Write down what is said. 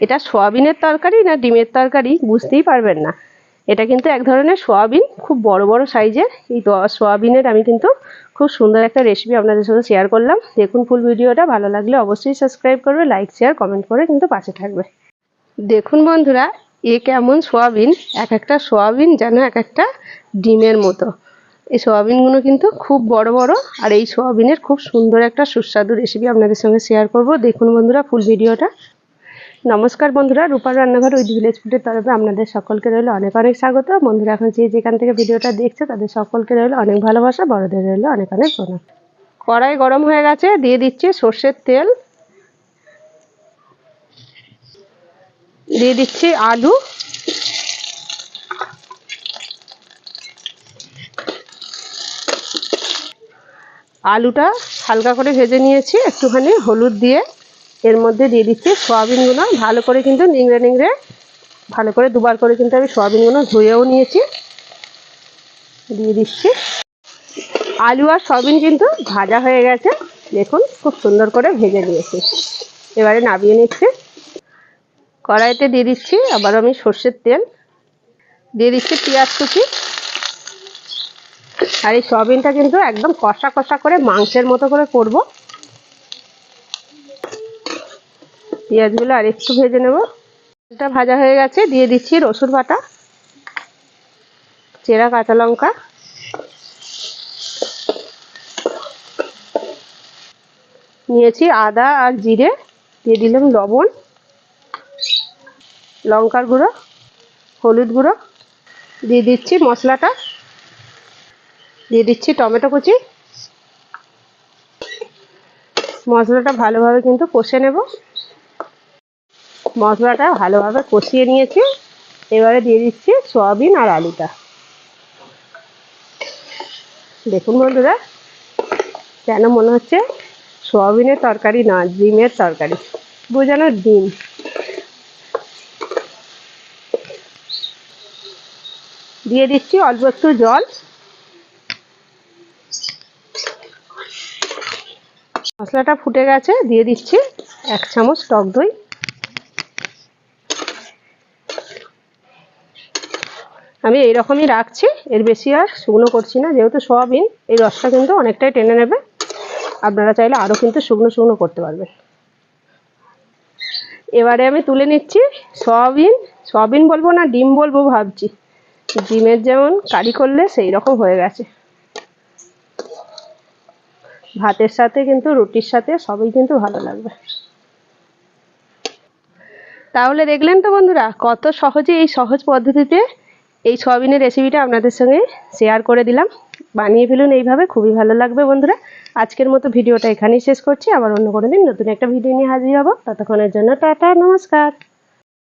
এটা সয়াবিনের তরকারি না ডিমের তরকারি বুঝতেই পারবেন না। এটা কিন্তু এক ধরনের সয়াবিন, খুব বড় বড় সাইজের। এই সয়াবিনের আমি কিন্তু খুব সুন্দর একটা রেসিপি আপনাদের সাথে শেয়ার করলাম। দেখুন ফুল ভিডিওটা, ভালো লাগলে অবশ্যই সাবস্ক্রাইব করবে, লাইক শেয়ার কমেন্ট করে কিন্তু পাশে থাকবে। দেখুন বন্ধুরা, এ কেমন সয়াবিন, এক একটা সয়াবিন যেন এক একটা ডিমের মতো। এই সয়াবিনগুলো কিন্তু খুব বড় বড়, আর এই সয়াবিনের খুব সুন্দর একটা সুস্বাদু রেসিপি আপনাদের সঙ্গে শেয়ার করব। দেখুন বন্ধুরা ফুল ভিডিওটা। নমস্কার বন্ধুরা, রূপার রান্নাঘর উইথ ভিলেজ ফুডের তরফে আপনাদের সকলকে রইল অনেক অনেক স্বাগত। বন্ধুরা এখন যেখান থেকে ভিডিওটা দেখছে তাদের সকলকে রইল অনেক ভালোবাসা, বড়দের রইল অনেক অনেক প্রণাম। কড়াই গরম হয়ে গেছে, দিয়ে দিচ্ছি সর্ষের তেল, দিয়ে দিচ্ছি আলু, আলুটা হালকা করে ভেজে নিয়েছি একটুখানি হলুদ দিয়ে। এর মধ্যে দিয়ে দিচ্ছি সয়াবিনগুলো, ভালো করে কিন্তু নিংড়ে নিংড়ে ভালো করে দুবার করে কিন্তু আমি সয়াবিনগুলো ধুয়েও নিয়েছি। দিয়ে দিচ্ছি, আলু আর সয়াবিন কিন্তু ভাজা হয়ে গেছে, দেখুন খুব সুন্দর করে ভেজে নিয়েছি। এবারে নামিয়ে নিচ্ছি। কড়াইতে দিয়ে দিচ্ছি আবার আমি সর্ষের তেল, দিয়ে দিচ্ছি পেঁয়াজ কুচি। আর এই সয়াবিনটা কিন্তু একদম কষা কষা করে মাংসের মতো করে করব। পেঁয়াজগুলো আর একটু ভেজে নেব। এটা ভাজা হয়ে গেছে, দিয়ে দিচ্ছি রসুন বাটা, চেরা কাঁচা লঙ্কা, নিয়েছি আদা আর জিরে, দিয়ে দিলাম লবণ, লঙ্কার গুঁড়ো, হলুদ গুঁড়ো, দিয়ে দিচ্ছি মশলাটা, দিয়ে দিচ্ছি টমেটো কুচি। মশলাটা ভালোভাবে কিন্তু কষে নেব। মশলাটা ভালোভাবে কষিয়ে নিয়েছি। এবারে দিয়ে দিচ্ছি সয়াবিন আর আলুটা। দেখুন বন্ধুরা, যেন মনে হচ্ছে সয়াবিনের তরকারি না, ডিমের তরকারি, বোঝানো ডিম। দিয়ে দিচ্ছি অল্প একটু জল। মশলাটা ফুটে গেছে, দিয়ে দিচ্ছি 1 চামচ টক দই। আমি এইরকমই রাখছি, এর বেশি আর শুকনো করছি না, যেহেতু সয়াবিন এই রসটা কিন্তু অনেকটাই টেনে নেবে। আপনারা চাইলে আরও কিন্তু শুকনো শুকনো করতে পারবেন। এবারে আমি তুলে নিচ্ছি সয়াবিন। সয়াবিন বলবো না ডিম বলবো ভাবছি, ডিমের যেমন কারি করলে সেই রকম হয়ে গেছে। ভাতের সাথে কিন্তু রুটির সাথে সবই কিন্তু ভালো লাগবে। তাহলে দেখলেন তো বন্ধুরা, কত সহজে এই সহজ পদ্ধতিতে এই সয়াবিনের রেসিপিটা আপনাদের সঙ্গে শেয়ার করে দিলাম। বানিয়ে ফেলুন এইভাবে, খুবই ভালো লাগবে বন্ধুরা। আজকের মতো ভিডিওটা এখানেই শেষ করছি, আবার অন্য কোনো দিন নতুন একটা ভিডিও নিয়ে হাজির হব। ততক্ষণের জন্য টাটা, নমস্কার।